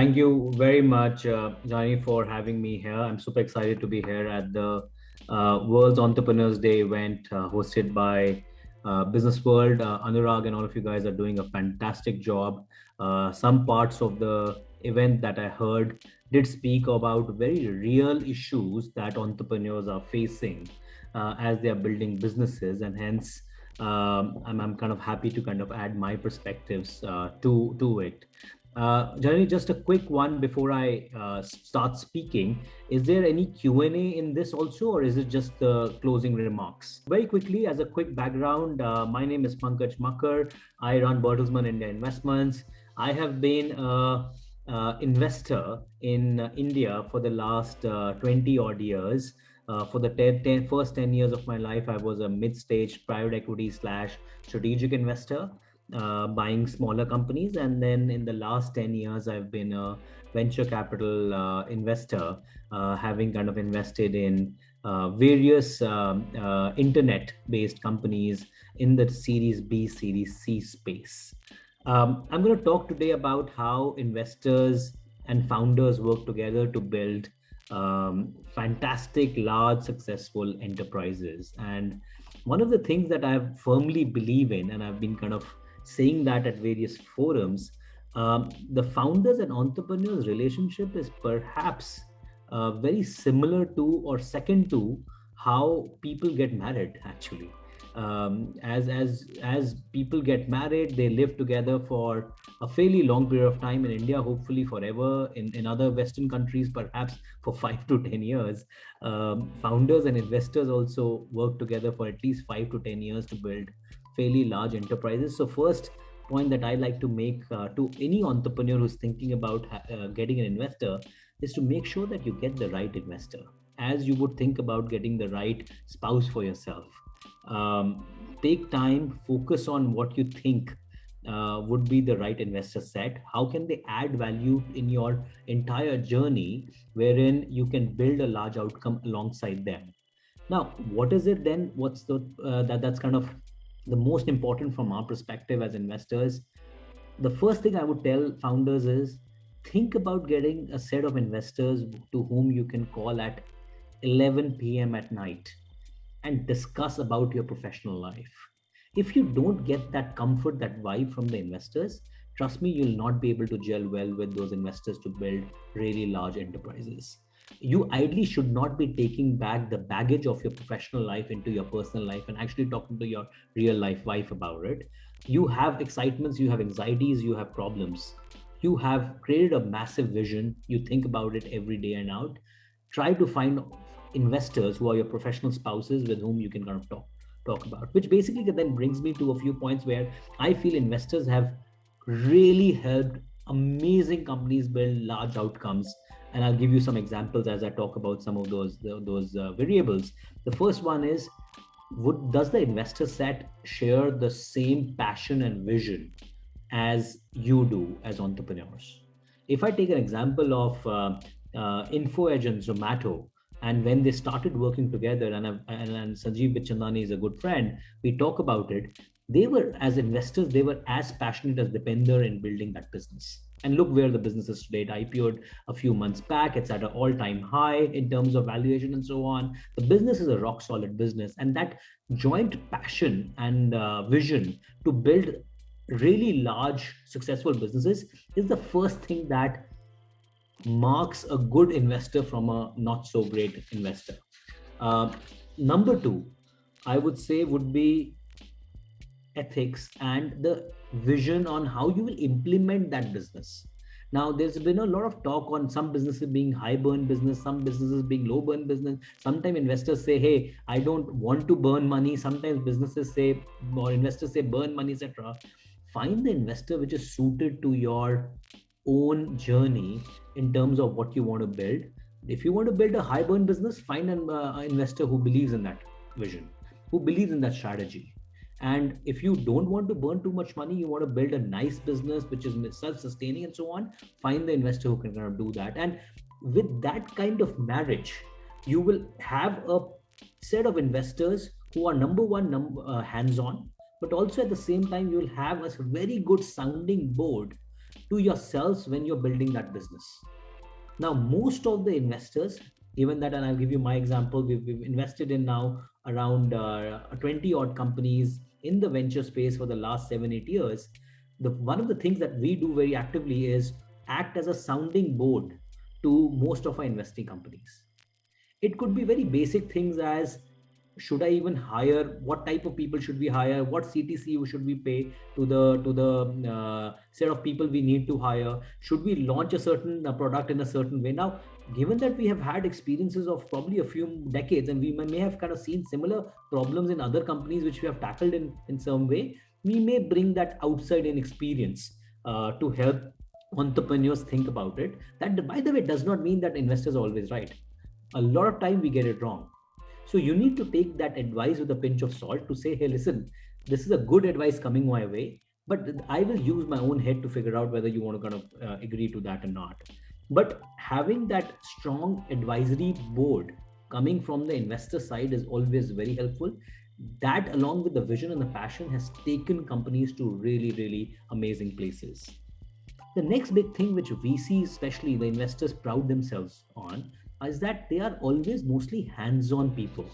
Thank you very much, Johnny, for having me here. I'm super excited to be here at the World's Entrepreneurs Day event hosted by Business World. Anurag and all of you guys are doing a fantastic job. Some parts of the event that I heard did speak about very real issues that entrepreneurs are facing as they are building businesses, and hence I'm kind of happy to kind of add my perspectives to it. Janani, just a quick one before I start speaking. Is there any Q&A in this also, or is it just the closing remarks? Very quickly, as a quick background, my name is Pankaj Makar. I run Bertelsmann India Investments. I have been a investor in India for the last 20 odd years. For the first 10 years of my life, I was a mid-stage private equity slash strategic investor, buying smaller companies. And then in the last 10 years, I've been a venture capital investor, having kind of invested in various internet-based companies in the Series B, Series C space. I'm going to talk today about how investors and founders work together to build fantastic, large, successful enterprises. And one of the things that I firmly believe in, and I've been kind of saying that at various forums, the founders and entrepreneurs relationship is perhaps very similar to or second to how people get married actually. As people get married, they live together for a fairly long period of time. In India, hopefully forever. In other Western countries, perhaps for 5 to 10 years. Founders and investors also work together for at least 5 to 10 years to build fairly large enterprises. So first point that I like to make to any entrepreneur who's thinking about getting an investor is to make sure that you get the right investor, as you would think about getting the right spouse for yourself. Take time, focus on what you think would be the right investor set. How can they add value in your entire journey, wherein you can build a large outcome alongside them? Now, what is it then? What's the that's kind of the most important from our perspective as investors. The first thing I would tell founders is think about getting a set of investors to whom you can call at 11 p.m. at night and discuss about your professional life. If you don't get that comfort, that vibe from the investors, trust me, you'll not be able to gel well with those investors to build really large enterprises. You ideally should not be taking back the baggage of your professional life into your personal life and actually talking to your real life wife about it. You have excitements, you have anxieties, you have problems. You have created a massive vision. You think about it every day and out. Try to find investors who are your professional spouses with whom you can kind of talk about, which basically then brings me to a few points where I feel investors have really helped amazing companies build large outcomes. And I'll give you some examples as I talk about some of those variables. The first one is, does the investor set share the same passion and vision as you do as entrepreneurs? If I take an example of InfoEdge and Zomato, and when they started working together, and Sanjeev Bichchandani is a good friend, we talk about it. They were, as investors, they were as passionate as Deepinder in building that business. And look where the business is today. It IPO'd a few months back. It's at an all-time high in terms of valuation and so on. The business is a rock-solid business, and that joint passion and vision to build really large, successful businesses is the first thing that marks a good investor from a not so great investor. Number two, I would say, would be ethics and the vision on how you will implement that business. Now, there's been a lot of talk on some businesses being high burn business, some businesses being low burn business. Sometimes investors say, hey, I don't want to burn money. Sometimes businesses say, or investors say, burn money, etc. Find the investor which is suited to your own journey in terms of what you want to build. If you want to build a high burn business, find an investor who believes in that vision, who believes in that strategy. And if you don't want to burn too much money, you want to build a nice business which is self-sustaining and so on, find the investor who can kind of do that. And with that kind of marriage, you will have a set of investors who are number one, hands-on, but also at the same time, you'll have a very good sounding board to yourselves when you're building that business. Now, most of the investors, even that, and I'll give you my example, we've invested in now around 20 odd companies in the venture space for the last 7-8 years. One of the things that we do very actively is act as a sounding board to most of our investing companies. It could be very basic things as, should I even hire, what type of people should we hire, what CTC should we pay to the set of people we need to hire, should we launch a certain product in a certain way. Now, given that we have had experiences of probably a few decades, and we may have kind of seen similar problems in other companies which we have tackled in some way, we may bring that outside in experience to help entrepreneurs think about it. That, by the way, does not mean that investors are always right. A lot of time we get it wrong. So you need to take that advice with a pinch of salt to say, hey, listen, this is a good advice coming my way, but I will use my own head to figure out whether you want to kind of agree to that or not. But having that strong advisory board coming from the investor side is always very helpful. That, along with the vision and the passion, has taken companies to really, really amazing places. The next big thing which VCs, especially the investors, proud themselves on is that they are always mostly hands-on people,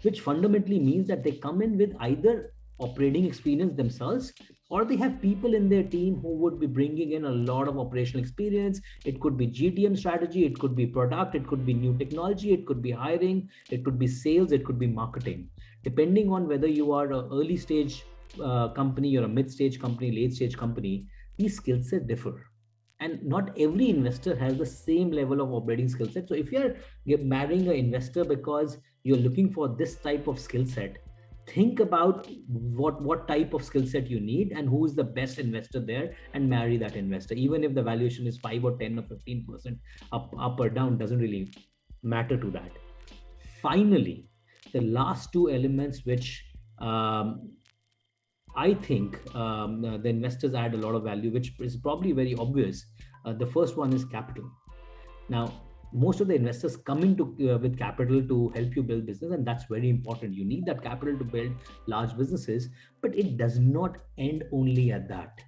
which fundamentally means that they come in with either operating experience themselves, or they have people in their team who would be bringing in a lot of operational experience. It could be GTM strategy, it could be product, it could be new technology, it could be hiring, it could be sales, it could be marketing. Depending on whether you are an early stage company or a mid-stage company, late stage company, these skill sets differ. And not every investor has the same level of operating skill set. So if you're marrying an investor because you're looking for this type of skill set, think about what type of skill set you need and who is the best investor there, and marry that investor. Even if the valuation is 5 or 10 or 15% up or down, doesn't really matter to that. Finally, the last two elements which I think the investors add a lot of value, which is probably very obvious. The first one is capital. Now, most of the investors come into with capital to help you build business, and that's very important. You need that capital to build large businesses, but it does not end only at that.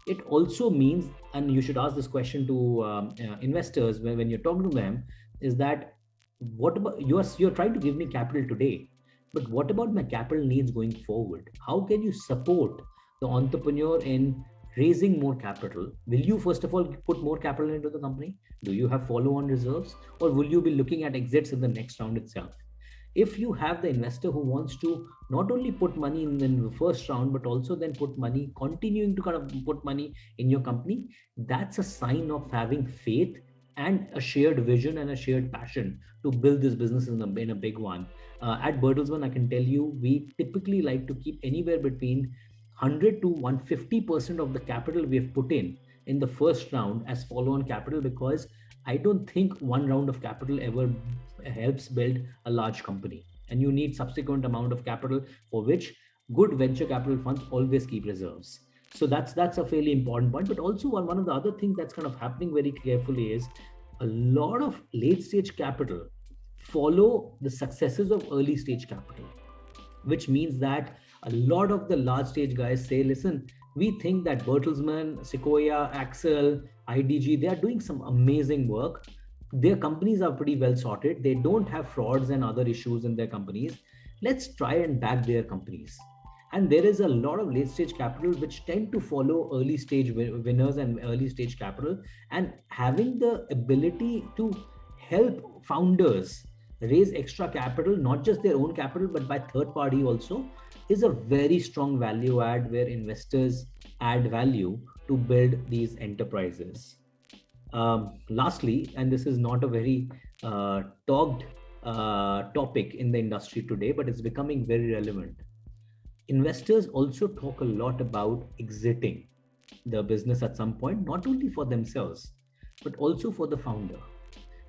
It also means, and you should ask this question to investors when you're talking to them, is that what about you're trying to give me capital today, but what about my capital needs going forward? How can you support the entrepreneur in raising more capital? Will you first of all put more capital into the company? Do you have follow-on reserves, or will you be looking at exits in the next round itself? If you have the investor who wants to not only put money in the first round, but also then put money, continuing to kind of put money in your company, that's a sign of having faith and a shared vision and a shared passion to build this business in a big one. At Bertelsmann, I can tell you, we typically like to keep anywhere between 100 to 150% of the capital we have put in the first round as follow-on capital, because I don't think one round of capital ever helps build a large company, and you need subsequent amount of capital, for which good venture capital funds always keep reserves. So that's a fairly important point. But also one of the other things that's kind of happening very carefully is a lot of late stage capital follow the successes of early stage capital, which means that a lot of the large stage guys say, listen, we think that Bertelsmann, Sequoia, Axel, IDG, they are doing some amazing work. Their companies are pretty well sorted. They don't have frauds and other issues in their companies. Let's try and back their companies. And there is a lot of late stage capital which tend to follow early stage winners and early stage capital, and having the ability to help founders raise extra capital, not just their own capital, but by third party also, is a very strong value add, where investors add value to build these enterprises. Lastly, and this is not a very talked topic in the industry today, but it's becoming very relevant. Investors also talk a lot about exiting the business at some point, not only for themselves, but also for the founder.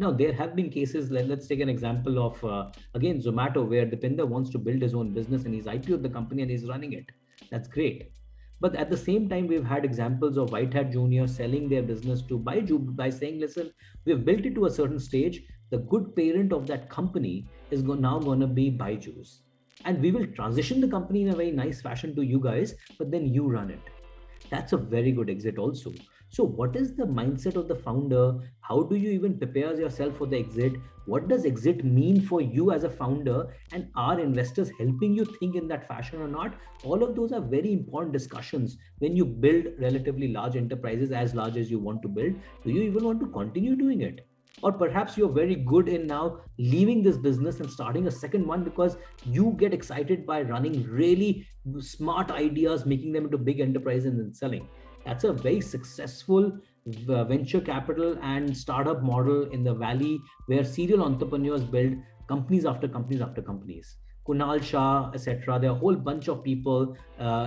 Now, there have been cases, let's take an example of, again, Zomato, where Deepinder wants to build his own business and he's IPO'd the company and he's running it. That's great. But at the same time, we've had examples of White Hat Junior selling their business to Byju by saying, listen, we've built it to a certain stage. The good parent of that company is now going to be Byju's. And we will transition the company in a very nice fashion to you guys, but then you run it. That's a very good exit also. So what is the mindset of the founder? How do you even prepare yourself for the exit? What does exit mean for you as a founder? And are investors helping you think in that fashion or not? All of those are very important discussions when you build relatively large enterprises, as large as you want to build. Do you even want to continue doing it? Or perhaps you're very good in now leaving this business and starting a second one because you get excited by running really smart ideas, making them into big enterprises and then selling. That's a very successful venture capital and startup model in the valley, where serial entrepreneurs build companies after companies after companies. Kunal Shah, etc. There are a whole bunch of people,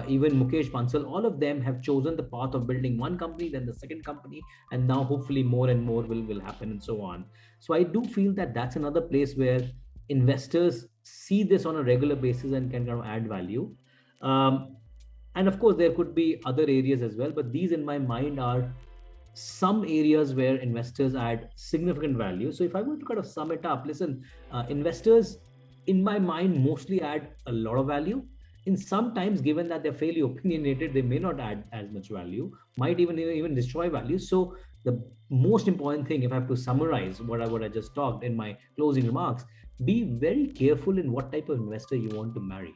even Mukesh Bansal, all of them have chosen the path of building one company, then the second company, and now hopefully more and more will happen and so on. So I do feel that that's another place where investors see this on a regular basis and can kind of add value. Um, and of course, there could be other areas as well, but these in my mind are some areas where investors add significant value. So if I were to kind of sum it up, listen, investors in my mind mostly add a lot of value. In sometimes, given that they're fairly opinionated, they may not add as much value, might even destroy value. So the most important thing, if I have to summarize what I just talked in my closing remarks, be very careful in what type of investor you want to marry.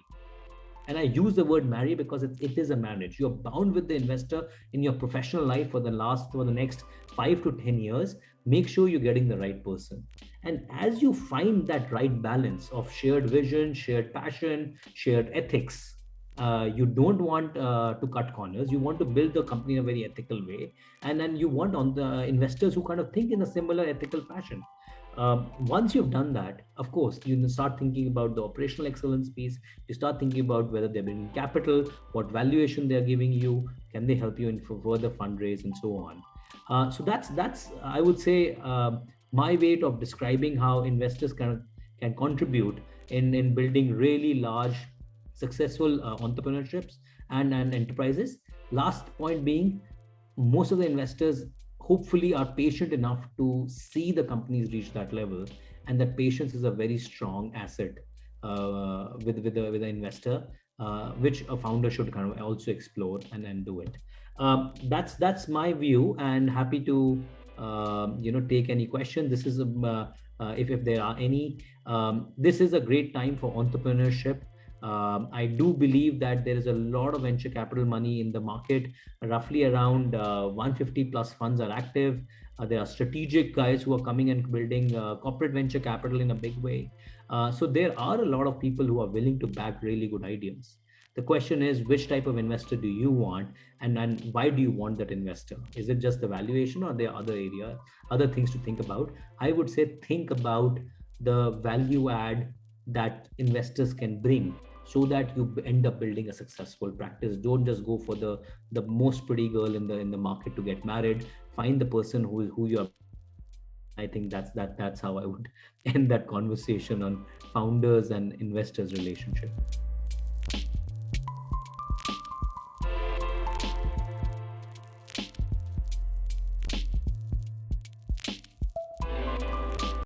And I use the word marry because it is a marriage. You're bound with the investor in your professional life for the next 5 to 10 years. Make sure you're getting the right person. And as you find that right balance of shared vision, shared passion, shared ethics, you don't want to cut corners. You want to build the company in a very ethical way, and then you want on the investors who kind of think in a similar ethical fashion. Once you've done that, of course, you start thinking about the operational excellence piece. You start thinking about whether they're bringing capital, what valuation they're giving you, can they help you in for further fundraise, and so on. So that's I would say my way of describing how investors can contribute in building really large, successful entrepreneurships and enterprises. Last point being, most of the investors hopefully are patient enough to see the companies reach that level, and that patience is a very strong asset with the investor, which a founder should kind of also explore and do it. That's my view, and happy to take any question. This is if there are any. This is a great time for entrepreneurship. I do believe that there is a lot of venture capital money in the market. Roughly around 150 plus funds are active. There are strategic guys who are coming and building corporate venture capital in a big way. So there are a lot of people who are willing to back really good ideas. The question is, which type of investor do you want, and why do you want that investor? Is it just the valuation, or there are other things to think about? I would say think about the value add that investors can bring, so that you end up building a successful practice. Don't just go for the most pretty girl in the market to get married. Find the person who you are. I think that's how I would end that conversation on founders and investors relationship.